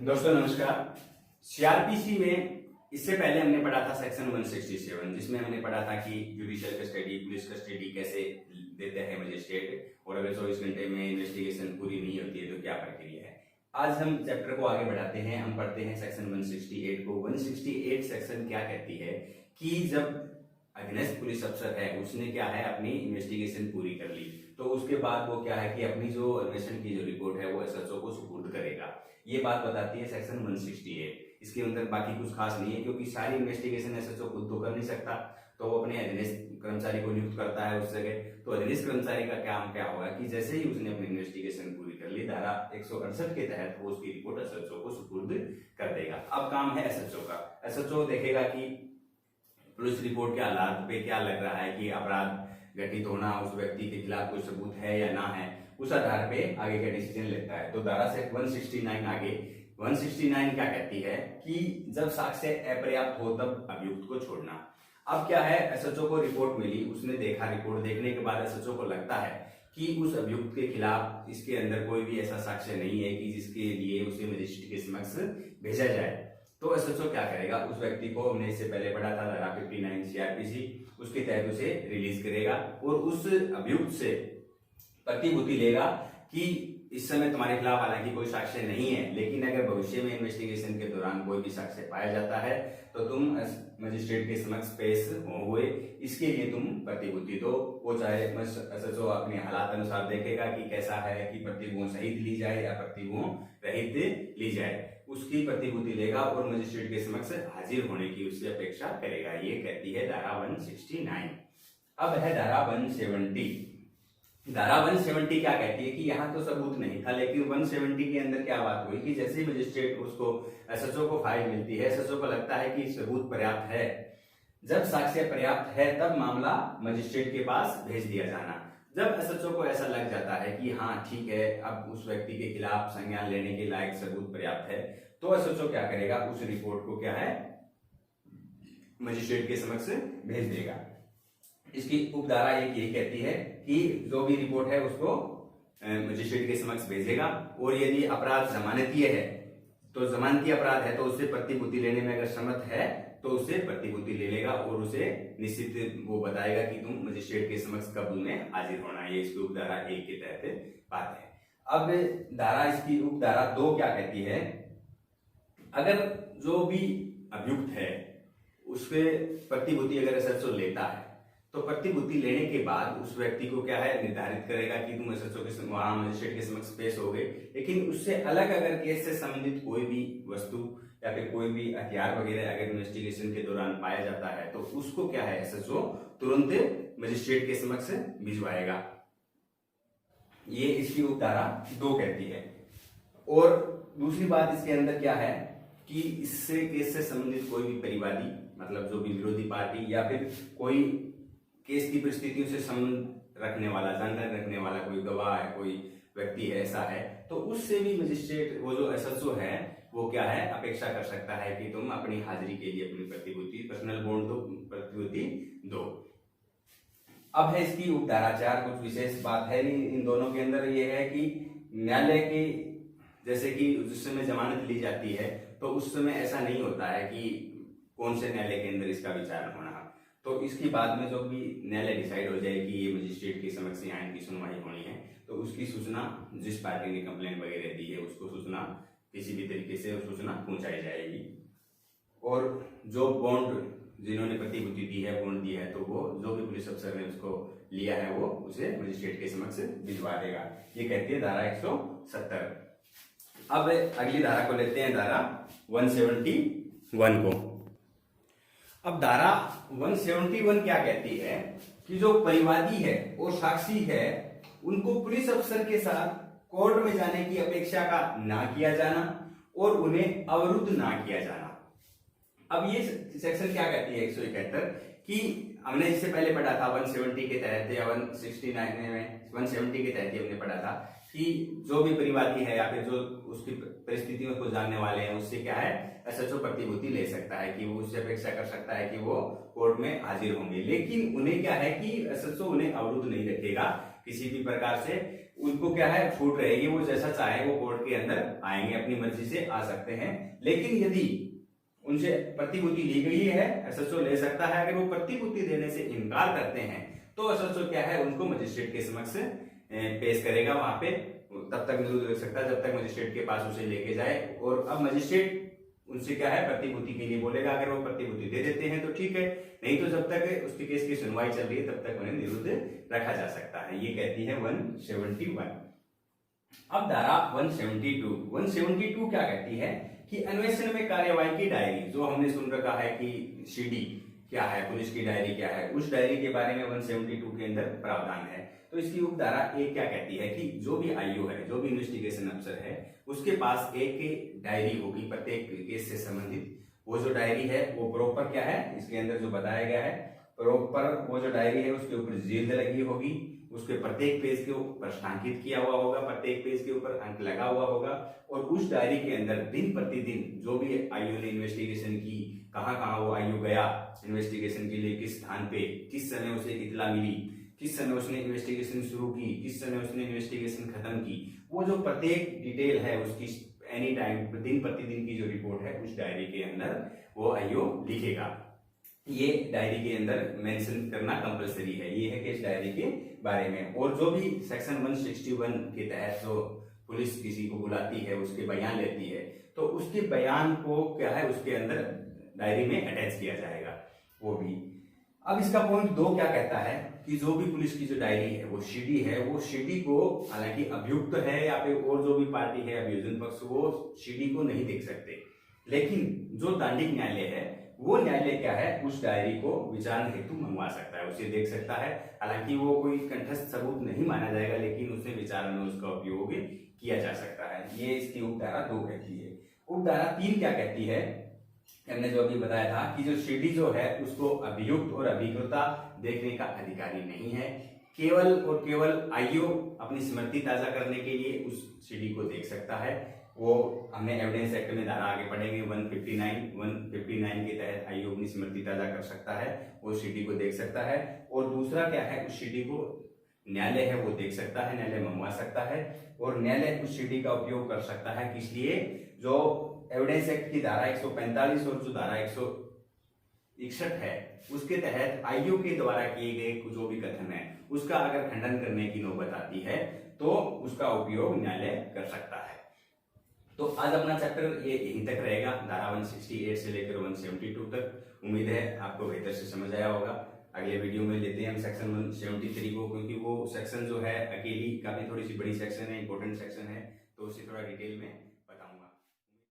दोस्तों नमस्कार। सीआरपीसी में इससे पहले हमने पढ़ा था सेक्शन 167, जिसमें हमने पढ़ा था कि जुडिशियल कस्टडी, पुलिस कस्टडी कैसे देते हैं मजिस्ट्रेट, और अगर 24 घंटे में इन्वेस्टिगेशन पूरी नहीं होती है तो क्या प्रक्रिया है। आज हम चैप्टर को आगे बढ़ाते हैं। हम पढ़ते हैं सेक्शन 168 को। 168 सेक्शन क्या कहती है कि जब अधीनस्थ पुलिस अफसर है उसने क्या है अपनी इन्वेस्टिगेशन पूरी कर ली, तो उसके बाद वो क्या है कि अपनी जो अन्वेषण की जो रिपोर्ट है वो एसएचओ को सुपुर्द करेगा। ये बात बताती है सेक्शन 168। इसके अंदर बाकी कुछ खास नहीं है, क्योंकि सारी इन्वेस्टिगेशन एसएचओ खुद तो कर नहीं सकता, तो वो अपने अधीनस्थ कर्मचारी को नियुक्त करता है उस जगह। तो अधीनस्थ कर्मचारी का काम क्या होगा कि जैसे ही उसने अपनी इन्वेस्टिगेशन पूरी कर ली, धारा 168 के तहत वो उसकी रिपोर्ट एसएचओ को सुपुर्द कर देगा। अब काम है एसएचओ का। एसएचओ देखेगा कि पुलिस रिपोर्ट के आधार पे क्या लग रहा है कि अपराध घटित होना, उस व्यक्ति के खिलाफ कोई सबूत है या ना है, उस आधार पे आगे का डिसीजन लेता है। तो धारा से 169 आगे 169 क्या कहती है कि जब साक्ष्य अपर्याप्त हो तब अभियुक्त को छोड़ना। अब क्या है, एसएचओ को रिपोर्ट मिली, उसने देखा, रिपोर्ट देखने के बाद एसएचओ को लगता है कि उस अभियुक्त के खिलाफ इसके अंदर कोई भी ऐसा साक्ष्य नहीं है कि जिसके लिए उसे मजिस्ट्रेट के समक्ष भेजा जाए। तो एसएचओ क्या करेगा, उस व्यक्ति को, हमने इससे पहले पढ़ा था धारा 59 सीआरपीसी, उसके तहत उसे रिलीज करेगा और उस अभियुक्त से प्रतिभूति लेगा कि इस समय तुम्हारे खिलाफ हालांकि कोई साक्ष्य नहीं है, लेकिन अगर भविष्य में इन्वेस्टिगेशन के दौरान कोई भी साक्ष्य पाया जाता है तो तुम मजिस्ट्रेट के समक्ष पेश हुए, इसके लिए तुम प्रतिभूति दो। वो चाहे एसएचओ अपने हालात अनुसार देखेगा कि कैसा है कि प्रतिभूति सहित ली जाए या प्रतिभूति रहित ली जाए, उसकी प्रतिभूति लेगा और मजिस्ट्रेट के समक्ष हाजिर होने की उससे अपेक्षा करेगा। ये कहती है धारा 169। अब है धारा 170। धारा 170 क्या कहती है कि यहाँ तो सबूत नहीं था, लेकिन 170 के अंदर क्या बात हुई कि जैसे ही मजिस्ट्रेट उसको एसएचओ को फाइल मिलती है, एसएचओ को लगता है कि सबूत पर्याप्त है, जब साक्ष्य पर्याप्त है तब मामला मजिस्ट्रेट के पास भेज दिया जाना। जब एसएचओ को ऐसा लग जाता है कि हाँ ठीक है, अब उस व्यक्ति के खिलाफ संज्ञान लेने के लायक सबूत पर्याप्त है, तो एसएचओ क्या करेगा, उस रिपोर्ट को क्या है मजिस्ट्रेट के समक्ष भेज देगा। इसकी उपधारा एक यही कहती है कि जो भी रिपोर्ट है उसको मजिस्ट्रेट के समक्ष भेजेगा, और यदि अपराध जमानतीय है तो जमानती अपराध है तो उससे प्रतिभूति लेने में अगर समर्थ है तो उससे प्रतिभूति ले लेगा और उसे निश्चित वो बताएगा कि तुम मजिस्ट्रेट के समक्ष कब में हाजिर होना है। ये इसकी उपधारा 1 के तहत बात है। अब धारा इसकी उपधारा 2 क्या कहती है, अगर जो भी अभियुक्त है उसके प्रतिभूति अगर एसएचओ लेता है तो प्रतिभूति लेने के बाद उस व्यक्ति को क्या है निर्धारित करेगा कि तुम एसएचओ के वहां मजिस्ट्रेट के समक्ष पेश हो गए, लेकिन उससे अलग अगर केस से संबंधित कोई भी वस्तु या फिर कोई भी हथियार वगैरह अगर इन्वेस्टिगेशन के दौरान पाया जाता है तो उसको क्या है एसएचओ तुरंत मजिस्ट्रेट के समक्ष भिजवाएगा। ये इसकी उपधारा 2 कहती है। और दूसरी बात इसके अंदर क्या है कि इससे केस से संबंधित कोई भी परिवादी, मतलब जो भी विरोधी पार्टी या फिर कोई केस की परिस्थितियों से संबंध रखने वाला, जानकारी रखने वाला कोई गवाह है, कोई व्यक्ति है, ऐसा है, तो उससे भी मजिस्ट्रेट वो जो एसएचओ है वो क्या है अपेक्षा कर सकता है कि तुम अपनी हाजिरी के लिए अपनी प्रतिभूति, पर्सनल बॉन्ड दो, प्रतिभूति दो। अब है इसकी उपधारा 4। कुछ विशेष बात है इन दोनों के अंदर, ये है कि न्यायालय की, जैसे कि जिस समय जमानत ली जाती है तो उस समय ऐसा नहीं होता है कि कौन से न्यायालय के अंदर इसका विचार होना, तो इसकी बाद में जो भी न्यायालय डिसाइड हो जाए कि ये मजिस्ट्रेट के समक्ष यहाँ इनकी सुनवाई होनी है, तो उसकी सूचना जिस पार्टी ने कंप्लेंट वगैरह दी है उसको सूचना किसी भी तरीके से सूचना पहुंचाई जाएगी। और जो बॉन्ड जिन्होंने प्रतिभूति दी है, बॉन्ड दी है, तो वो जो भी पुलिस अफसर ने उसको लिया है वो उसे मजिस्ट्रेट के समक्ष भिजवा देगा। ये कहती है धारा 170। अब अगली धारा को लेते हैं, धारा 171 को। अब धारा 171 क्या कहती है कि जो परिवादी है और साक्षी है उनको पुलिस अफसर के साथ कोर्ट में जाने की अपेक्षा का ना किया जाना और उन्हें अवरुद्ध ना किया जाना। अब ये सेक्शन क्या कहती है 171 कि हमने इससे पहले पढ़ा था 170 के तहत या 169 में 170 के तहत हमने पढ़ा था कि जो भी परिवादी है या फिर जो उसकी परिस्थितियों को जानने वाले हैं उससे क्या है एसएचओ प्रतिभूति ले सकता है कि वो उससे अपेक्षा कर सकता है कि वो कोर्ट में हाजिर होंगे, लेकिन उन्हें क्या है कि एसएचओ उन्हें अवरुद्ध नहीं रखेगा किसी भी प्रकार से। उनको क्या है छूट रहेगी, वो जैसा चाहे वो कोर्ट के अंदर आएंगे, अपनी मर्जी से आ सकते हैं। लेकिन यदि उनसे प्रतिभूति ली गई है, एसएचओ ले सकता है। अगर वो प्रतिभूति देने से इनकार करते हैं तो एसएचओ क्या है उनको मजिस्ट्रेट के समक्ष पेश करेगा, वहां पे तब तक नहीं रख सकता जब तक मजिस्ट्रेट के पास उसे लेके जाए। और अब मजिस्ट्रेट उनसे क्या है प्रतिभूति के लिए बोलेगा, अगर वो प्रतिभूति दे देते हैं तो ठीक है, नहीं तो जब तक उसके केस की सुनवाई चल रही है तब तक उन्हें निरुद्ध रखा जा सकता है। ये कहती है 171। अब धारा 172 क्या कहती है कि अन्वेषण में कार्यवाही की डायरी, जो हमने सुन रखा है कि सीडी क्या है, पुलिस की डायरी क्या है, उस डायरी के बारे में 172 के अंदर प्रावधान है। तो इसकी उपधारा एक क्या कहती है कि जो भी आईओ है, जो भी इन्वेस्टिगेशन अफसर है, उसके पास एक डायरी होगी प्रत्येक केस से संबंधित। वो जो डायरी है वो प्रॉपर क्या है, इसके अंदर जो बताया गया है प्रॉपर, वो जो डायरी है उसके ऊपर जिल्द लगी होगी, उसके प्रत्येक पेज के ऊपर प्रश्नांकित किया हुआ होगा, प्रत्येक पेज के ऊपर अंक लगा हुआ होगा। और उस डायरी के अंदर दिन प्रतिदिन जो भी आईओ ने इन्वेस्टिगेशन की, कहाँ वो आईओ गया इन्वेस्टिगेशन के लिए, किस स्थान पे, किस समय उसे इत्तला मिली, किस समय उसने इन्वेस्टिगेशन शुरू की, किस समय उसने इन्वेस्टिगेशन खत्म की, वो जो प्रत्येक डिटेल है उसकी एनी टाइम दिन प्रतिदिन की जो रिपोर्ट है उस डायरी के अंदर वो आईओ लिखेगा। ये डायरी के अंदर मेंशन करना कंपलसरी है। ये है कि इस डायरी के बारे में। और जो भी सेक्शन 161 के तहत जो पुलिस किसी को बुलाती है, उसके बयान लेती है, तो उसके बयान को क्या है उसके अंदर डायरी में अटैच किया जाएगा वो भी। अब इसका पॉइंट 2 क्या कहता है कि जो भी पुलिस की जो डायरी है वो सीडी है, वो सीडी को हालांकि अभियुक्त है या फिर और जो भी पार्टी है अभियोजन पक्ष, वो सीडी को नहीं देख सकते, लेकिन जो दांडिक न्यायालय है वो न्यायालय क्या है उस डायरी को विचारण हेतु मंगवा सकता है, उसे देख सकता है। हालांकि वो कोई कंठस्थ सबूत नहीं माना जाएगा, लेकिन उसमें विचारण में उसका उपयोग किया जा सकता है। ये इसकी उपधारा 2 कहती है। उपधारा 3 क्या कहती है, हमने जो अभी बताया था कि जो सीडी जो है उसको अभियुक्त और अभिज्ञता देखने का अधिकारी नहीं है, केवल और केवल आईओ अपनी स्मृति ताजा करने के लिए उस सीडी को देख सकता है। वो हमने एविडेंस एक्ट में धारा आगे पढ़ेंगे 159 के तहत आईओ अपनी स्मृति ताजा कर सकता है, वो सीडी को देख सकता है। और दूसरा क्या है, उस सीडी को न्यायालय है वो देख सकता है, न्यायालय मंगवा सकता है, और न्यायालय उस सीडी का उपयोग कर सकता है। किस लिए, जो एविडेंस एक्ट की धारा 145 और जो धारा 161 है उसके तहत आईओ के द्वारा किए गए जो भी कथन है उसका अगर खंडन करने की नौबत आती है तो उसका उपयोग न्यायालय कर सकता है। तो आज अपना चैप्टर ये यहीं तक रहेगा, धारा 168 से लेकर 172 तक। उम्मीद है आपको बेहतर से समझ आया होगा। अगले वीडियो में लेते हैं हम सेक्शन 173 को, क्योंकि वो सेक्शन जो है अकेली काफी थोड़ी सी बड़ी सेक्शन है, इंपॉर्टेंट सेक्शन है, तो उसे थोड़ा डिटेल में